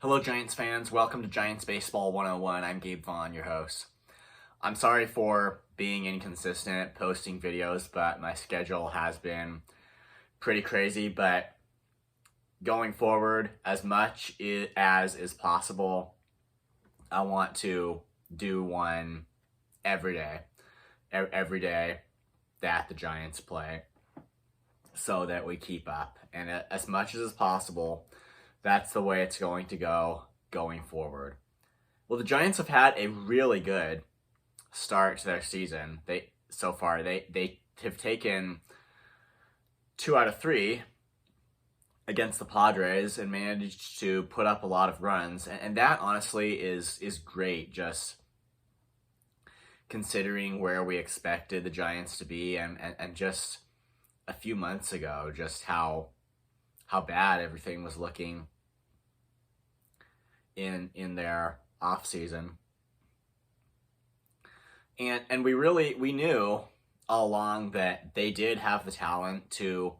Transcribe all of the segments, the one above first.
Hello, Giants fans. Welcome to Giants Baseball 101. I'm Gabe Vaughn, your host. I'm sorry for being inconsistent posting videos, but my schedule has been pretty crazy. But going forward, as much as is possible, I want to do one every day. Every day that the Giants play, so that we keep up. And as much as is possible, that's the way it's going to go going forward. Well, the Giants have had a really good start to their season. They have taken 2 out of 3 against the Padres and managed to put up a lot of runs, and that honestly is great, just considering where we expected the Giants to be, and just a few months ago, just how bad everything was looking in their off season. And we knew all along that they did have the talent to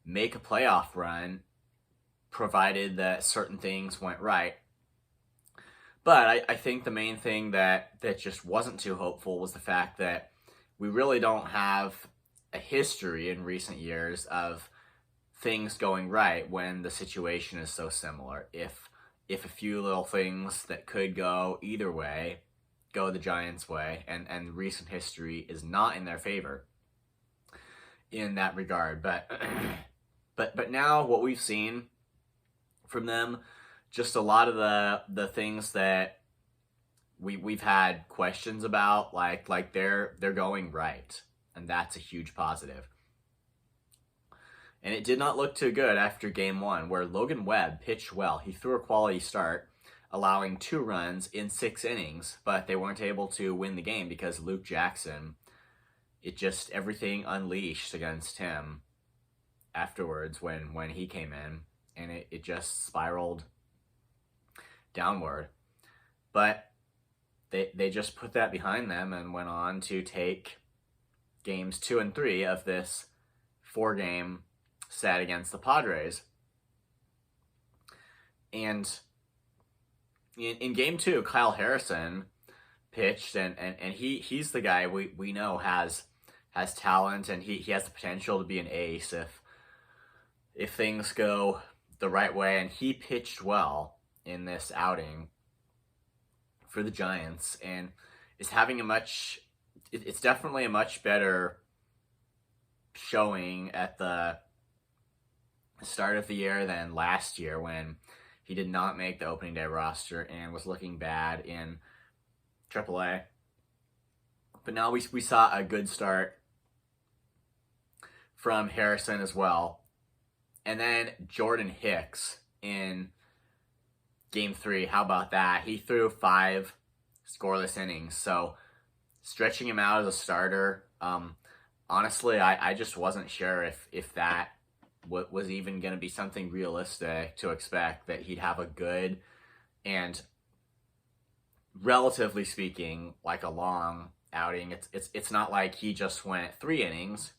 make a playoff run, provided that certain things went right. But I think the main thing that just wasn't too hopeful was the fact that we really don't have a history in recent years of things going right when the situation is so similar. If a few little things that could go either way go the Giants' way, and recent history is not in their favor in that regard. But now what we've seen from them, just a lot of the things that we've had questions about, like they're going right, and that's a huge positive. And it did not look too good after game 1, where Logan Webb pitched well. He threw a quality start, allowing 2 runs in 6 innings, but they weren't able to win the game because Luke Jackson, everything unleashed against him afterwards when he came in, and it just spiraled downward. But they just put that behind them and went on to take games 2 and 3 of this 4-game set against the Padres. And in game 2, Kyle Harrison pitched, and he's the guy we know has talent, and he has the potential to be an ace if things go the right way. And he pitched well in this outing for the Giants, and is having it's definitely a much better showing at the start of the year than last year, when he did not make the opening day roster and was looking bad in AAA. But now we saw a good start from Harrison as well. And then Jordan Hicks in game 3, how about that? He threw 5 scoreless innings, so stretching him out as a starter, honestly, I just wasn't sure if that was even going to be something realistic to expect, that he'd have a good and, relatively speaking, like a long outing. It's not like he just went 3 innings.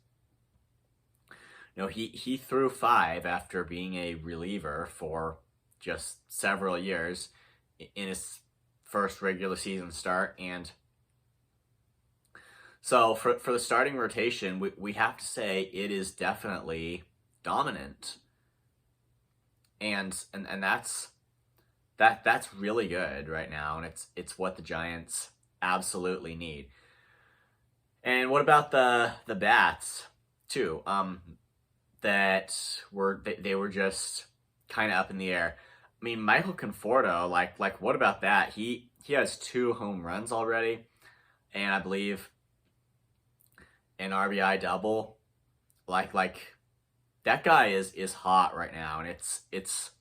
No, he threw 5 after being a reliever for just several years in his first regular season start. And so for the starting rotation, we have to say it is definitely dominant, and that's really good right now, and it's what the Giants absolutely need. And what about the bats too? That they were just kind of up in the air. I mean, Michael Conforto, like what about that? He has 2 home runs already, and I believe an RBI double. Like that guy is hot right now, and it's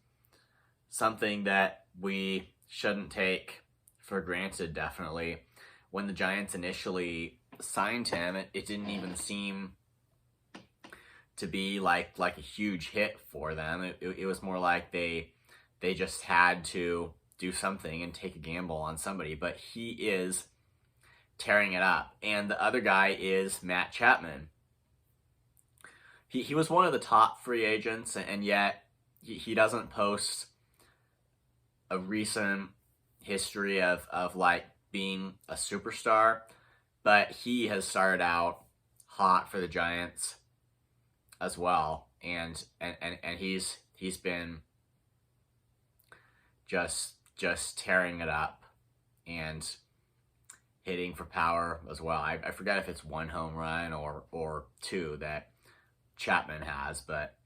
something that we shouldn't take for granted. Definitely, when the Giants initially signed him, it didn't even seem to be like a huge hit for them. It was more like they just had to do something and take a gamble on somebody. But he is tearing it up. And the other guy is Matt Chapman. He was one of the top free agents, and yet he doesn't post a recent history of like being a superstar, but he has started out hot for the Giants as well, and he's been just tearing it up and hitting for power as well. I forget if it's one home run or two that Chapman has, but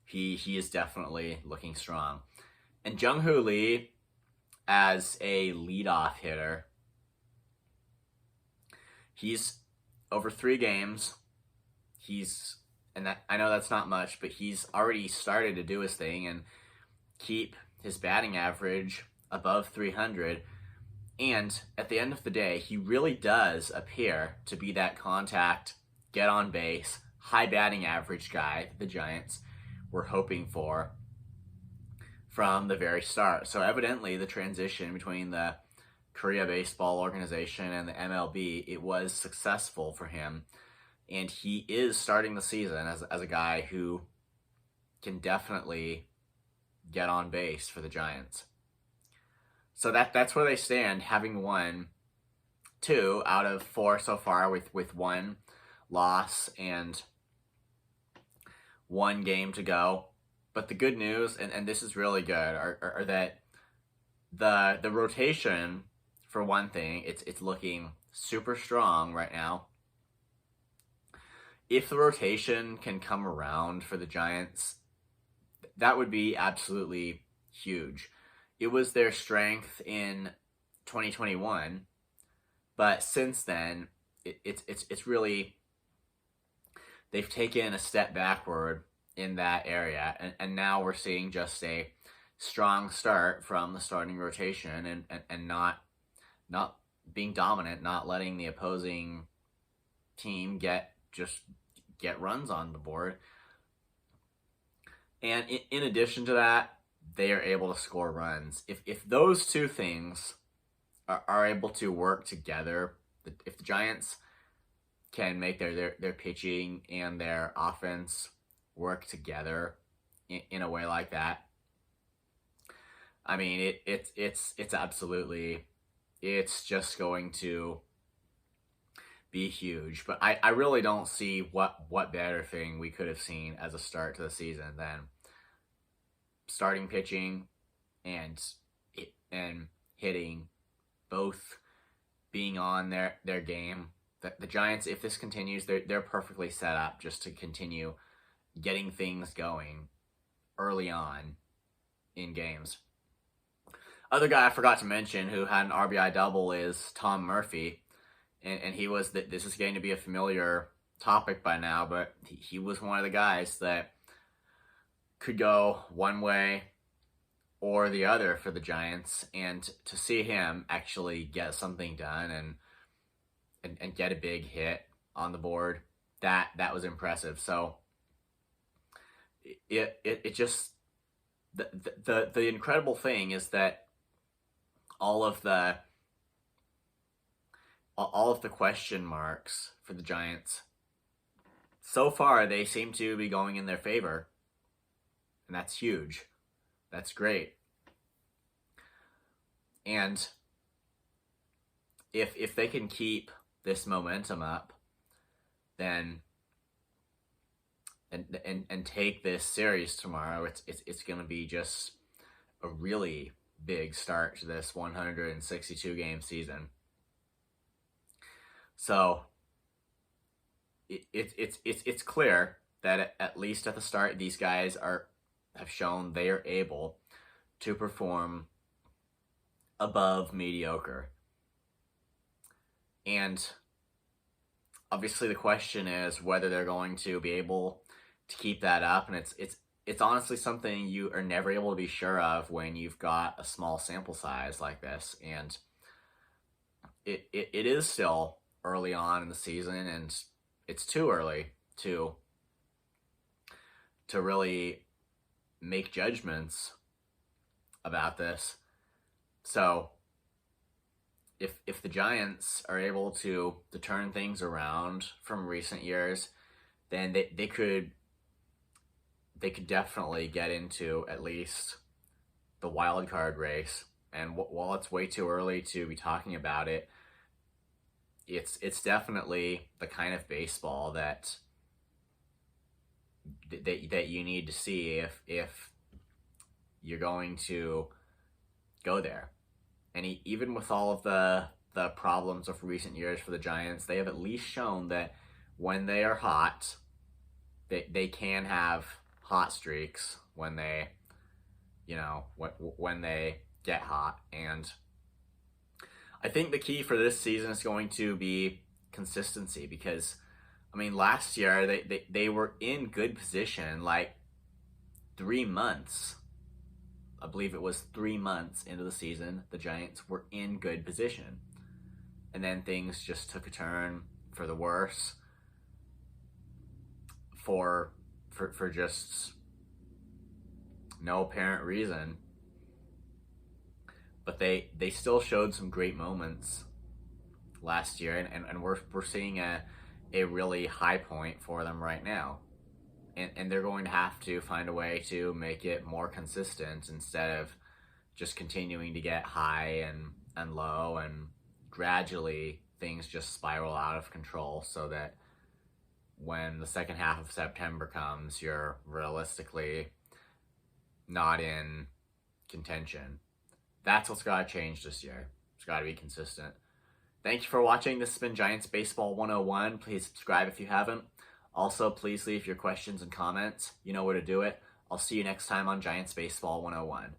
he is definitely looking strong. And Jung Hoo Lee as a leadoff hitter, he's over 3 games. And that, I know that's not much, but he's already started to do his thing and keep his batting average above 300. And at the end of the day, he really does appear to be that contact, get on base, high batting average guy the Giants were hoping for from the very start. So evidently the transition between the Korea Baseball Organization and the MLB, it was successful for him. And he is starting the season as a guy who can definitely get on base for the Giants. So that's where they stand, having won 2 out of 4 so far with 1 loss and 1 game to go. But the good news, and this is really good, are that the rotation, for one thing, it's looking super strong right now. If the rotation can come around for the Giants, that would be absolutely huge. It was their strength in 2021, but since then, it's really, they've taken a step backward in that area, and now we're seeing just a strong start from the starting rotation, and not being dominant, not letting the opposing team get runs on the board. And in addition to that, they are able to score runs. If those two things are able to work together, if the Giants can make their pitching and their offense work together in a way like that, I mean, it's absolutely, it's just going to be huge. But I really don't see what better thing we could have seen as a start to the season than starting pitching and hitting, both being on their game. The Giants, if this continues, they're perfectly set up just to continue getting things going early on in games. Other guy I forgot to mention who had an RBI double is Tom Murphy. And he was, this is getting to be a familiar topic by now, but he was one of the guys that could go one way or the other for the Giants. And to see him actually get something done and get a big hit on the board, that was impressive. So it just, the incredible thing is that all of the question marks for the Giants, so far they seem to be going in their favor, and that's huge. That's great. And if they can keep this momentum up, then and take this series tomorrow, it's going to be just a really big start to this 162 game season. So it's clear that at least at the start, these guys have shown they are able to perform above mediocre. And obviously the question is whether they're going to be able to keep that up, and it's honestly something you are never able to be sure of when you've got a small sample size like this. And it is still early on in the season, and it's too early to really make judgments about this. So if the Giants are able to turn things around from recent years, then they could definitely get into at least the wild card race. And while it's way too early to be talking about it, it's definitely the kind of baseball that you need to see if you're going to go there. And even with all of the problems of recent years for the Giants, they have at least shown that when they are hot, they can have hot streaks when they, when they get hot. And I think the key for this season is going to be consistency, because I mean, last year they were in good position like 3 months. I believe it was 3 months into the season, the Giants were in good position. And then things just took a turn for the worse for just no apparent reason. But they still showed some great moments last year, and we're seeing a really high point for them right now. And they're going to have to find a way to make it more consistent instead of just continuing to get high and low, and gradually things just spiral out of control, so that when the second half of September comes, you're realistically not in contention. That's what's got to change this year. It's got to be consistent. Thank you for watching. This has been Giants Baseball 101. Please subscribe if you haven't. Also, please leave your questions and comments. You know where to do it. I'll see you next time on Giants Baseball 101.